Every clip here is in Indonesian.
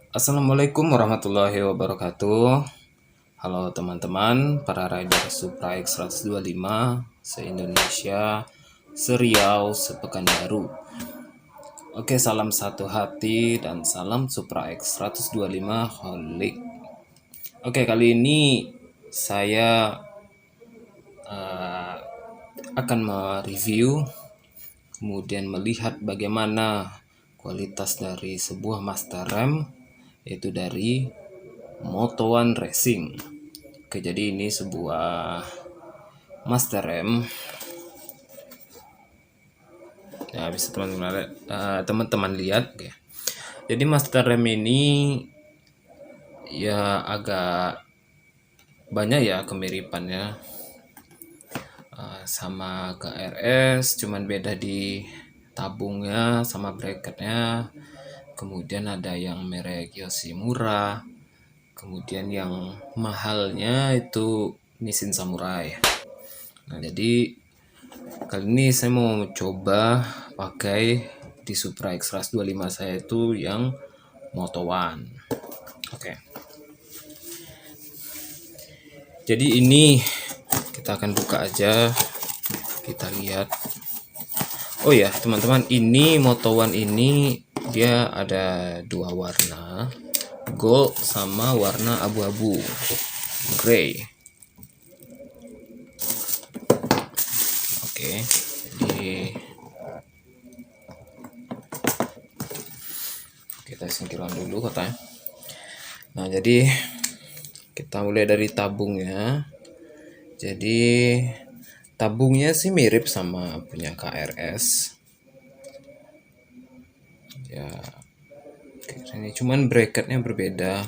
Assalamualaikum warahmatullahi wabarakatuh. Halo teman-teman, para rider Supra X125 se-Indonesia, se-Riau, se-Pekanbaru. Oke, salam satu hati dan salam Supra X125 Holik. Oke, kali ini saya akan mereview, kemudian melihat bagaimana kualitas dari sebuah master rem, yaitu dari Moto1 Racing. Oke, jadi ini sebuah master rem. Ya, bisa teman-teman lihat. Oke. Jadi master rem ini ya agak banyak ya kemiripannya sama KRS, cuman beda di tabungnya sama bracketnya. Kemudian ada yang merek Yoshimura. Kemudian yang mahalnya itu Nissin Samurai. Nah, jadi kali ini saya mau coba pakai di Supra X125 saya itu yang Moto1. Oke. Jadi ini kita akan buka aja. Kita lihat. Oh ya, teman-teman, ini Moto1 ini dia ada dua warna, gold sama warna abu-abu, gray. Oke, jadi kita singkirkan dulu katanya. Nah, jadi kita mulai dari tabungnya. Jadi tabungnya sih mirip sama punya KRS. Ya, ini cuman bracketnya berbeda.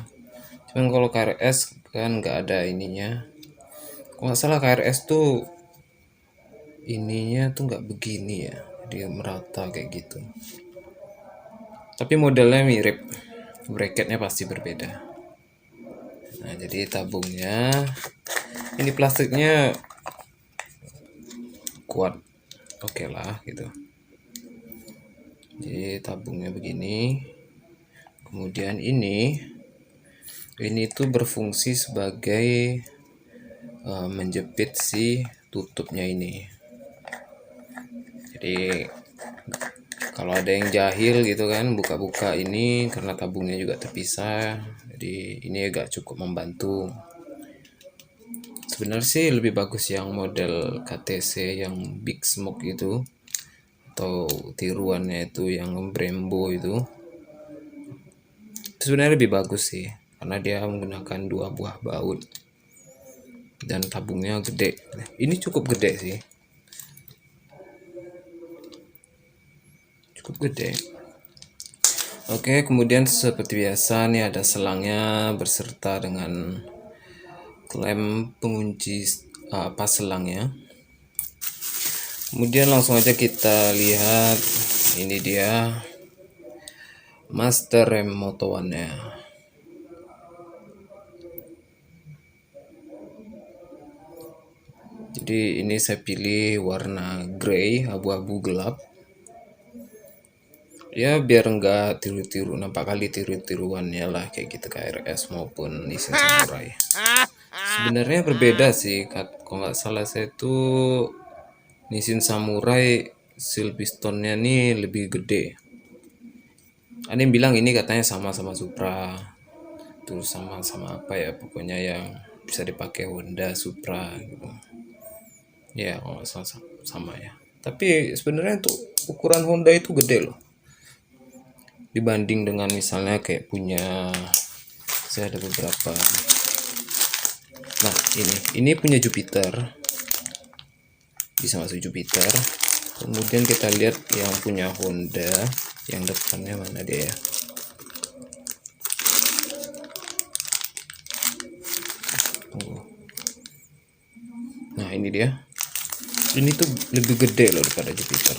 Cuman kalau KRS kan nggak ada ininya. Kalau nggak salah KRS tuh ininya tuh nggak begini ya, dia merata kayak gitu. Tapi modelnya mirip, bracketnya pasti berbeda. Nah, jadi tabungnya ini plastiknya kuat, oke lah gitu. Jadi tabungnya begini. Kemudian ini tuh berfungsi sebagai menjepit si tutupnya ini. Jadi kalau ada yang jahil gitu kan, buka-buka ini karena tabungnya juga terpisah, jadi ini agak cukup membantu. Sebenarnya sih lebih bagus yang model KTC yang Big Smoke itu, atau tiruannya itu yang Brembo itu sebenarnya lebih bagus sih, karena dia menggunakan dua buah baut dan tabungnya gede. Ini cukup gede sih, cukup gede. Oke, kemudian seperti biasa nih ada selangnya berserta dengan klem pengunci pas selangnya. Kemudian langsung aja kita lihat, ini dia master rem Moto1-nya. Jadi ini saya pilih warna grey, abu-abu gelap. Ya biar enggak tiru-tiru, nampak kali tiru-tiruannya lah kayak gitu KRS maupun Nissin Samurai. Sebenarnya berbeda sih, kalau nggak salah saya tuh Nissin Samurai seal pistonnya nih lebih gede. Ada yang bilang ini katanya sama-sama Supra, terus sama-sama apa ya, pokoknya yang bisa dipakai Honda Supra gitu. Ya, kalau nggak salah sama ya. Tapi sebenarnya untuk ukuran Honda itu gede loh, dibanding dengan misalnya kayak punya saya ada beberapa. Nah, ini punya Jupiter, bisa masuk Jupiter. Kemudian kita lihat yang punya Honda, yang depannya mana dia ya. Nah, ini dia. Ini tuh lebih gede loh daripada Jupiter.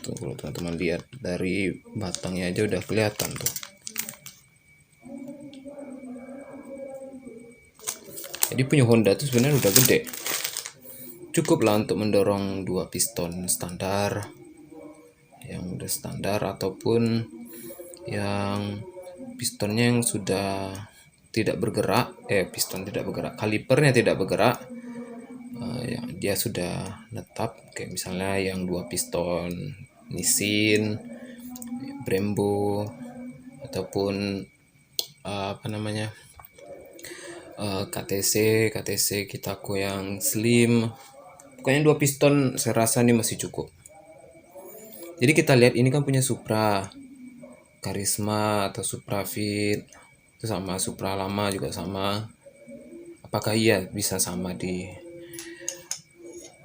Tuh, kalau teman-teman lihat dari batangnya aja udah kelihatan tuh. Jadi punya Honda tuh sebenarnya udah gede. Cukup lah untuk mendorong dua piston standar, yang udah standar ataupun yang pistonnya yang sudah tidak bergerak, piston tidak bergerak, kalipernya tidak bergerak, ya, dia sudah netap. Kayak misalnya yang 2 piston Nissin, Brembo, ataupun apa namanya, KTC Kitako yang slim. Pokoknya 2 piston saya rasa ini masih cukup. Jadi kita lihat ini kan punya Supra, Karisma atau Supra Fit, itu sama, Supra lama juga sama. Apakah iya bisa sama di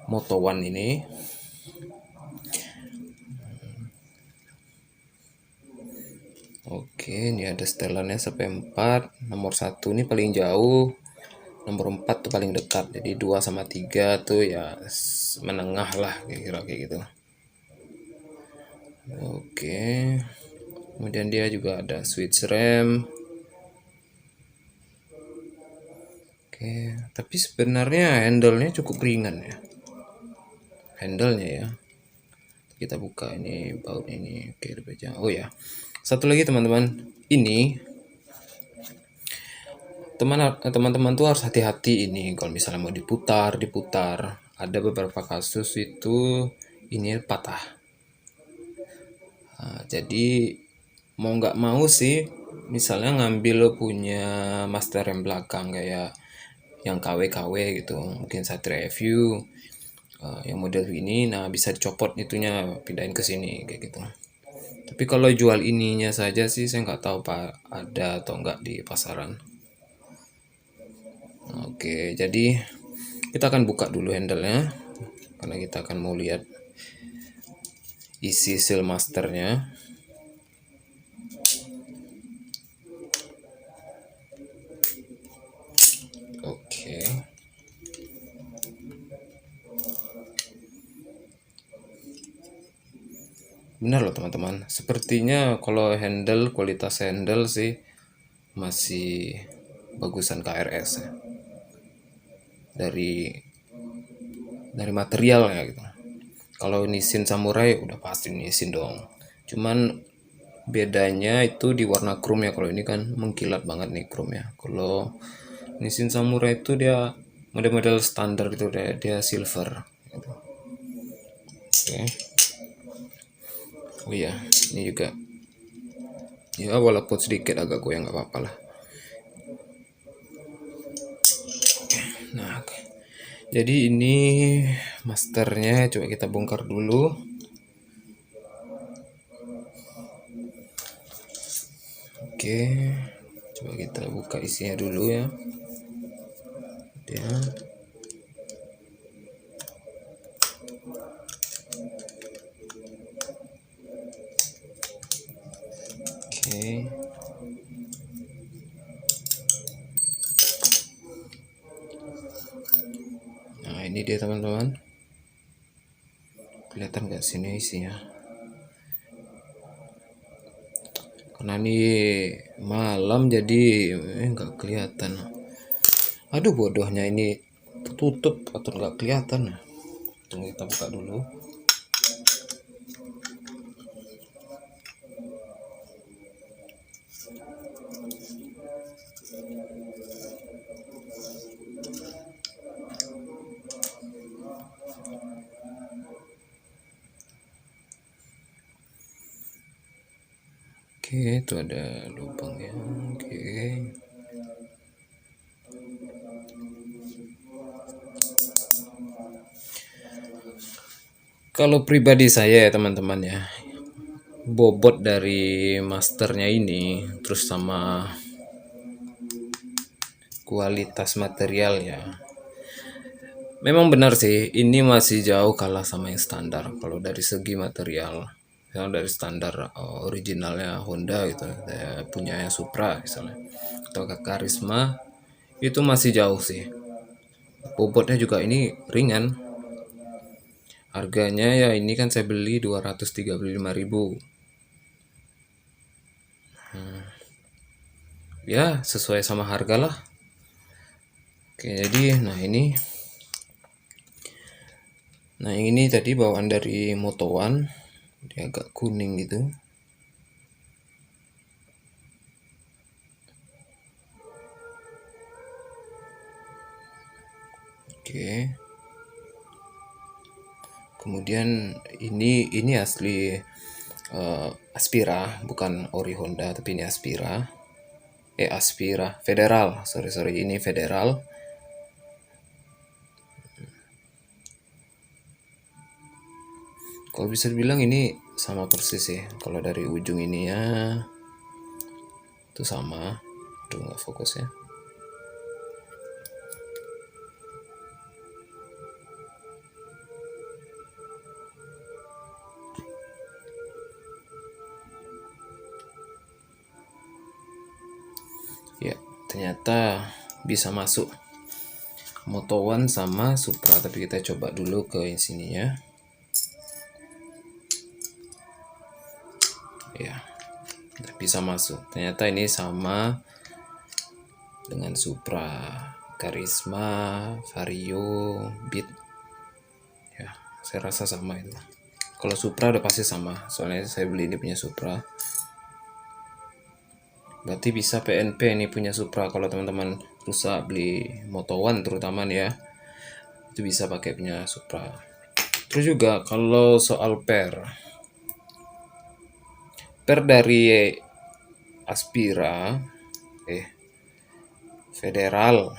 Moto One ini? Oke, ini ada setelannya sampai 4. Nomor 1 ini paling jauh, nomor 4 tuh paling dekat. Jadi 2 sama 3 tuh ya menengah lah, kira-kira kayak gitu. Oke. Kemudian dia juga ada switch rem. Oke, tapi sebenarnya handle-nya cukup ringan ya. Handle-nya ya. Kita buka ini baut ini. Oke, lebih jauh. Oh ya. Satu lagi teman-teman. Ini teman-teman tuh harus hati-hati ini kalau misalnya mau diputar. Ada beberapa kasus itu ini patah. Nah, jadi mau nggak mau sih, misalnya ngambil punya master rem belakang kayak yang KW gitu, mungkin Satria FU, yang model ini, nah bisa dicopot itunya, pindahin ke sini kayak gitu. Tapi kalau jual ininya saja sih saya nggak tahu Pak ada atau nggak di pasaran. Oke, jadi kita akan buka dulu handle-nya karena kita akan mau lihat isi seal masternya. Oke. Benar loh teman-teman. Sepertinya kalau kualitas handle sih masih bagusan KRS ya. Dari materialnya gitu. Kalau Nissin Samurai udah pasti Nissin dong. Cuman bedanya itu di warna chrome ya. Kalau ini kan mengkilat banget nih chrome ya. Kalau Nissin Samurai itu dia model-model standar itu dia silver gitu. Oke. Oh iya, ini juga ya walaupun sedikit agak goyang nggak apa-apa lah. Nah, jadi ini masternya coba kita bongkar dulu. Oke, coba kita buka isinya dulu ya. Ya. Oke. Nah, ini dia teman-teman. Kelihatan nggak sini isinya? Karena ini malam jadi nggak kelihatan. Aduh bodohnya ini tertutup atau nggak kelihatan. Tunggu kita buka dulu. Oke, itu ada lubangnya. Oke. Kalau pribadi saya ya teman-teman ya, bobot dari masternya ini terus sama kualitas material ya, memang benar sih ini masih jauh kalah sama yang standar. Kalau dari segi material, yang dari standar originalnya Honda gitu, saya punya yang Supra misalnya atau Karisma, itu masih jauh sih. Bobotnya juga ini ringan. Harganya ya ini kan saya beli 235.000. Ya sesuai sama harga lah. Oke, jadi nah yang ini tadi bawaan dari Moto One, dia agak kuning gitu. Oke. Kemudian ini asli Aspira, bukan Ori Honda, tapi ini Aspira. Aspira Federal, sorry, ini Federal. Kalau bisa dibilang ini sama persis sih. Kalau dari ujung ininya itu sama. Aduh, nggak fokus ya. Ya, ternyata bisa masuk Moto One sama Supra, tapi kita coba dulu ke sininya. Ya, bisa masuk. Ternyata ini sama dengan Supra, Karisma, Vario, Beat. Ya, saya rasa sama itu. Kalau Supra udah pasti sama, soalnya saya beli ini punya Supra. Berarti bisa PNP ini punya Supra. Kalau teman-teman rusak beli Moto One terutama nih ya, itu bisa pakai punya Supra. Terus juga kalau soal per dari Aspira Federal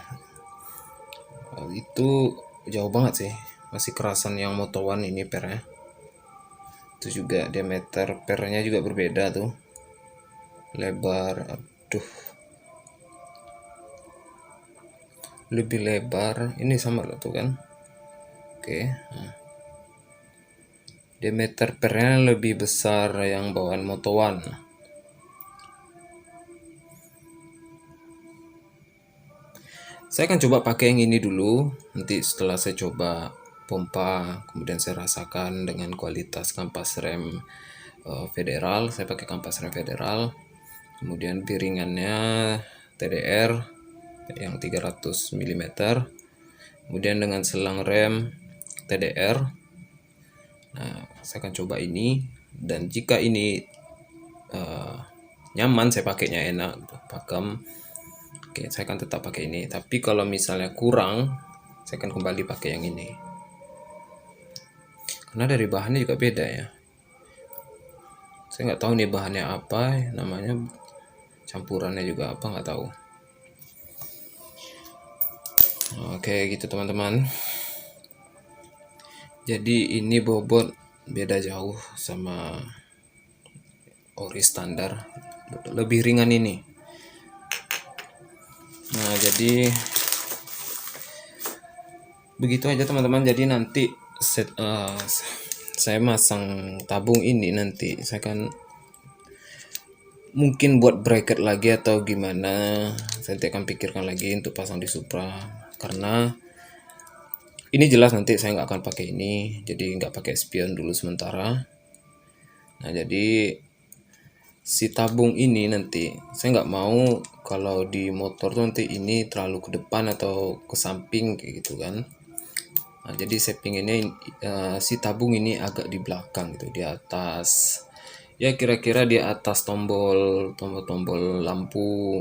itu jauh banget sih, masih kerasan yang Moto One ini pernya. Itu juga diameter pernya juga berbeda tuh, lebar, aduh, lebih lebar. Ini sama lah tuh kan. Oke, diameter pernya lebih besar yang bawaan Moto One. Saya akan coba pakai yang ini dulu. Nanti setelah saya coba pompa, kemudian saya rasakan dengan kualitas kampas rem Federal. Saya pakai kampas rem Federal. Kemudian piringannya TDR yang 300 mm. Kemudian dengan selang rem TDR. Nah, saya akan coba ini, dan jika ini nyaman, saya pakainya enak, pakem. Oke, saya akan tetap pakai ini. Tapi kalau misalnya kurang, saya akan kembali pakai yang ini. Karena dari bahannya juga beda ya. Saya nggak tahu nih bahannya apa, namanya campurannya juga apa, nggak tahu. Oke, gitu teman-teman. Jadi ini bobot beda jauh sama ori standar. Lebih ringan ini. Nah, jadi begitu aja teman-teman. Jadi nanti saya masang tabung ini, nanti saya akan mungkin buat bracket lagi atau gimana. Saya akan pikirkan lagi untuk pasang di Supra, karena ini jelas nanti saya nggak akan pakai ini, jadi nggak pakai spion dulu sementara. Nah, jadi si tabung ini nanti saya nggak mau kalau di motor tuh nanti ini terlalu ke depan atau ke samping kayak gitu kan. Nah, jadi saya pinginnya si tabung ini agak di belakang gitu, di atas, ya kira-kira di atas tombol lampu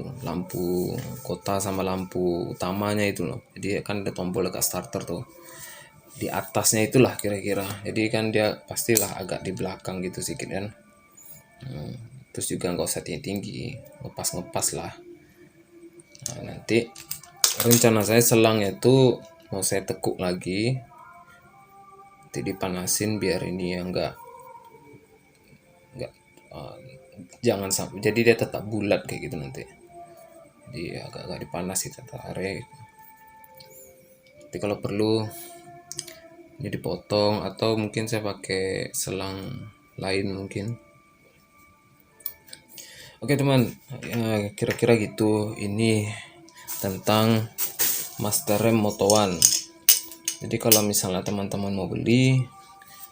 kota sama lampu utamanya itu loh. Jadi kan ada tombol dekat starter tuh, di atasnya itulah kira-kira. Jadi kan dia pastilah agak di belakang gitu sedikit kan. Terus juga nggak usah tinggi-tinggi, ngepas lah. Nah, nanti rencana saya selangnya itu mau saya tekuk lagi, nanti dipanasin biar ini ya nggak jangan sampai, jadi dia tetap bulat kayak gitu nanti. Jadi agak-agak dipanas kita tarik. Jadi kalau perlu ini dipotong, atau mungkin saya pakai selang lain mungkin. Oke teman, ya, kira-kira gitu. Ini tentang master rem Moto One. Jadi kalau misalnya teman-teman mau beli,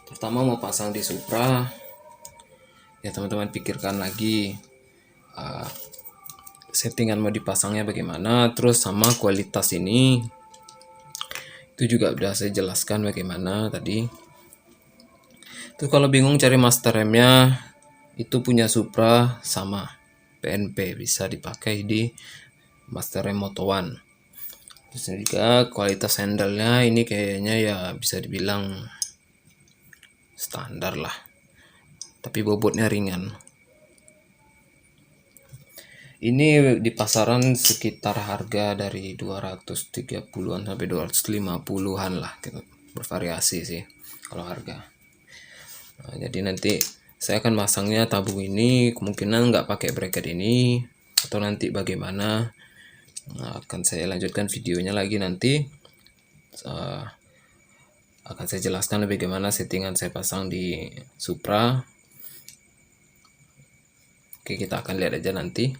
pertama mau pasang di Supra, ya teman-teman pikirkan lagi settingan mau dipasangnya bagaimana, terus sama kualitas ini itu juga udah saya jelaskan bagaimana tadi. Terus kalau bingung cari master remnya, itu punya Supra sama PNP bisa dipakai di master rem Moto One. Terus juga kualitas handle-nya ini kayaknya ya bisa dibilang standar lah, tapi bobotnya ringan. Ini di pasaran sekitar harga dari 230-an sampai 250-an lah gitu. Bervariasi sih kalau harga. Nah, jadi nanti saya akan masangnya tabung ini, kemungkinan nggak pakai bracket ini, atau nanti bagaimana. Nah, akan saya lanjutkan videonya lagi nanti. Akan saya jelaskan bagaimana settingan saya pasang di Supra. Oke, kita akan lihat aja nanti.